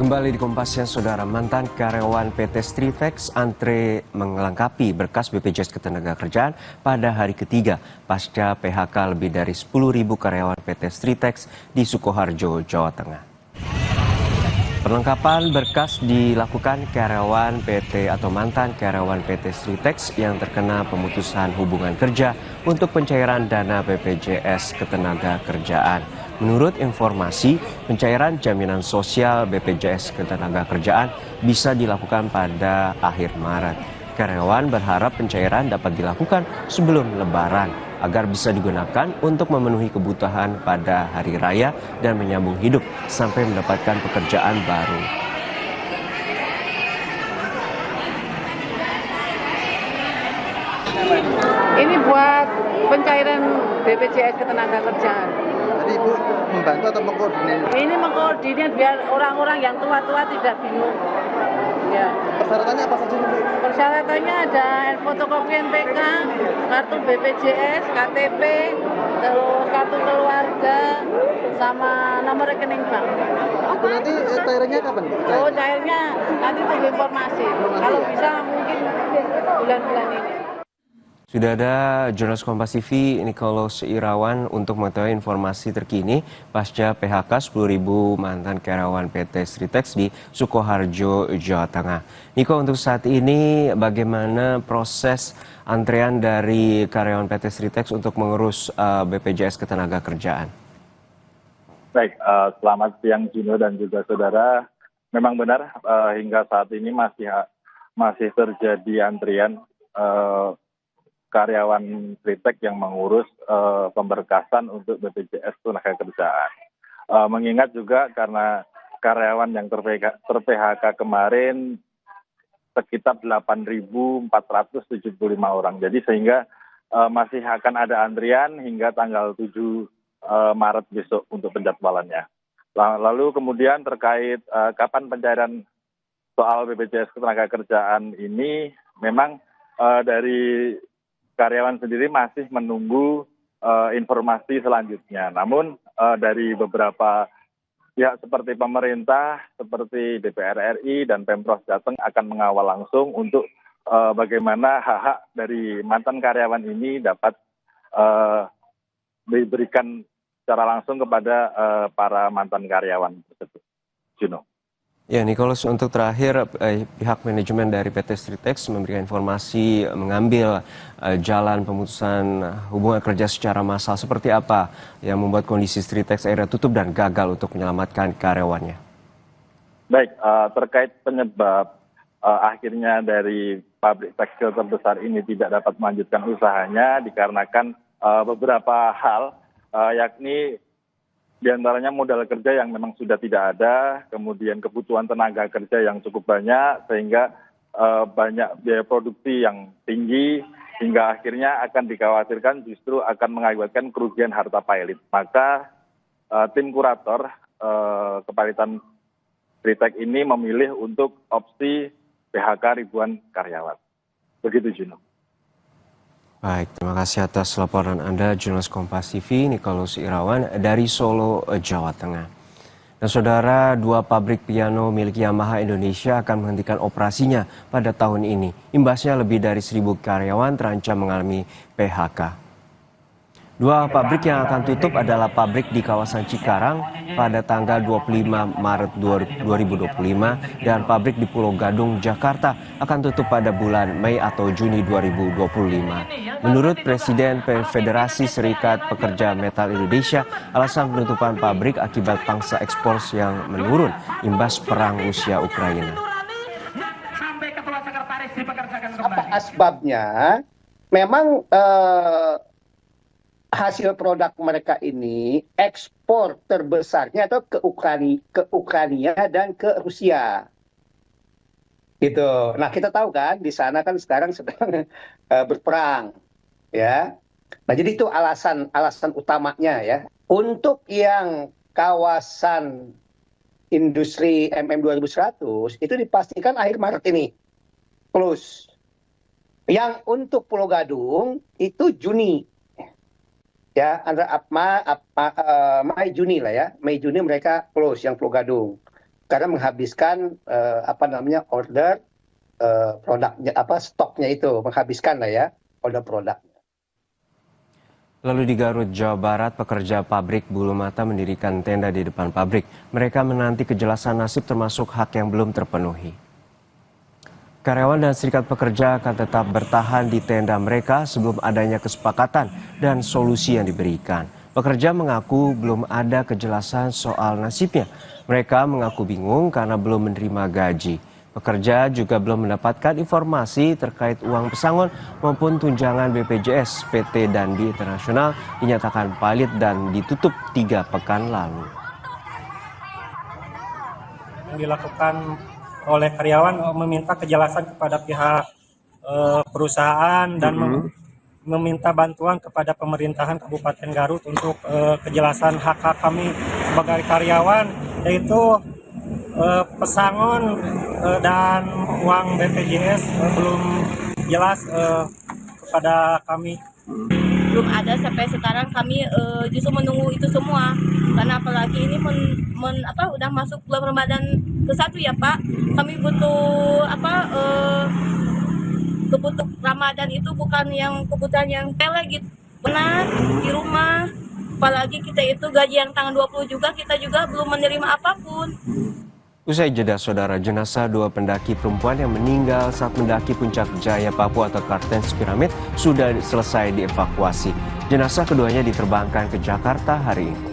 Kembali di Kompas Siang, Saudara. Mantan karyawan PT Stritex antre melengkapi berkas BPJS Ketenagakerjaan pada hari ketiga pasca PHK lebih dari 10.000 karyawan PT Stritex di Sukoharjo, Jawa Tengah. Perlengkapan berkas dilakukan karyawan PT atau mantan karyawan PT Stritex yang terkena pemutusan hubungan kerja untuk pencairan dana BPJS Ketenagakerjaan. Menurut informasi, pencairan jaminan sosial BPJS Ketenagakerjaan bisa dilakukan pada akhir Maret. Karyawan berharap pencairan dapat dilakukan sebelum Lebaran agar bisa digunakan untuk memenuhi kebutuhan pada hari raya dan menyambung hidup sampai mendapatkan pekerjaan baru. Ini buat pencairan BPJS Ketenagakerjaan. Jadi Ibu membantu atau mengkoordinir? Ini mengkoordinir biar orang-orang yang tua-tua tidak bingung. Ya. Persyaratannya apa saja Bu? Persyaratannya ada fotokopi NPK, kartu BPJS, KTP, terus kartu keluarga, sama nomor rekening bank. Itu nanti cairnya kapan Bu? Oh, cairnya nanti tunggu informasi. Kalau bisa mungkin bulan-bulan ini. Sudah ada jurnalis Kompas TV Nicholas Irawan untuk mengetahui informasi terkini pasca PHK 10.000 mantan karyawan PT Stritex di Sukoharjo, Jawa Tengah. Niko, untuk saat ini bagaimana proses antrean dari karyawan PT Stritex untuk mengurus BPJS Ketenagakerjaan? Baik, selamat siang Juno dan juga saudara. Memang benar hingga saat ini masih terjadi antrian karyawan Stritex yang mengurus pemberkasan untuk BPJS Ketenagakerjaan. Mengingat juga karena karyawan yang ter-PHK kemarin sekitar 8.475 orang. Jadi sehingga masih akan ada antrian hingga tanggal 7 Maret besok untuk penjadwalannya. Lalu kemudian terkait kapan pencairan soal BPJS Ketenagakerjaan ini, memang dari karyawan sendiri masih menunggu informasi selanjutnya. Namun dari beberapa pihak seperti pemerintah, seperti DPR RI dan Pemprov Jateng akan mengawal langsung untuk bagaimana hak-hak dari mantan karyawan ini dapat diberikan secara langsung kepada para mantan karyawan tersebut. Juno. Ya, Nicholas, untuk terakhir pihak manajemen dari PT Stritex memberikan informasi mengambil jalan pemutusan hubungan kerja secara massal. Seperti apa yang membuat kondisi Stritex akhirnya tutup dan gagal untuk menyelamatkan karyawannya? Baik, terkait penyebab akhirnya dari pabrik tekstil terbesar ini tidak dapat melanjutkan usahanya dikarenakan beberapa hal, yakni diantaranya modal kerja yang memang sudah tidak ada, kemudian kebutuhan tenaga kerja yang cukup banyak, sehingga banyak biaya produksi yang tinggi, hingga akhirnya akan dikhawatirkan justru akan mengakibatkan kerugian harta pailit. Maka tim kurator kepalitan Stritex ini memilih untuk opsi PHK ribuan karyawan. Begitu, Juno. Baik, terima kasih atas laporan Anda, jurnalis Kompas TV Nicholas Irawan dari Solo, Jawa Tengah. Dan saudara, 2 pabrik piano milik Yamaha Indonesia akan menghentikan operasinya pada tahun ini. Imbasnya lebih dari 1.000 karyawan terancam mengalami PHK. 2 pabrik yang akan tutup adalah pabrik di kawasan Cikarang pada tanggal 25 Maret 2025 dan pabrik di Pulau Gadung, Jakarta akan tutup pada bulan Mei atau Juni 2025. Menurut Presiden Federasi Serikat Pekerja Metal Indonesia, alasan penutupan pabrik akibat pangsa ekspor yang menurun imbas perang Rusia Ukraina. Apa asbabnya? Memang hasil produk mereka ini ekspor terbesarnya atau ke Ukraina dan ke Rusia. Gitu. Nah, kita tahu kan di sana kan sekarang sedang berperang, ya. Nah, jadi itu alasan utamanya ya. Untuk yang kawasan industri MM2100 itu dipastikan akhir Maret ini close. Yang untuk Pulau Gadung itu Juni. Ya, antara Mei Juni lah ya. Mei Juni mereka close yang Pulau Gadung. karena menghabiskan order produknya, stoknya itu menghabiskan lah ya order produk. Lalu di Garut, Jawa Barat, pekerja pabrik bulu mata mendirikan tenda di depan pabrik. Mereka menanti kejelasan nasib termasuk hak yang belum terpenuhi. Karyawan dan serikat pekerja akan tetap bertahan di tenda mereka sebelum adanya kesepakatan dan solusi yang diberikan. Pekerja mengaku belum ada kejelasan soal nasibnya. Mereka mengaku bingung karena belum menerima gaji. Pekerja juga belum mendapatkan informasi terkait uang pesangon maupun tunjangan BPJS. PT Dandi Internasional dinyatakan valid dan ditutup 3 pekan lalu. Yang dilakukan oleh karyawan meminta kejelasan kepada pihak perusahaan dan meminta bantuan kepada pemerintahan Kabupaten Garut untuk kejelasan hak-hak kami sebagai karyawan, yaitu pesangon dan uang BPJS belum jelas kepada kami. Belum ada sampai sekarang, kami justru menunggu itu semua karena apalagi ini udah masuk bulan Ramadan ke-1 ya Pak. Kami butuh kebutuhan Ramadan itu bukan yang kebutuhan yang pele gitu. Benar di rumah, apalagi kita itu gaji yang tanggal 20 juga, kita juga belum menerima apapun. Usai jeda, saudara, jenazah 2 pendaki perempuan yang meninggal saat mendaki Puncak Jaya Papua atau Kartens Piramid sudah selesai dievakuasi. Jenazah keduanya diterbangkan ke Jakarta hari ini.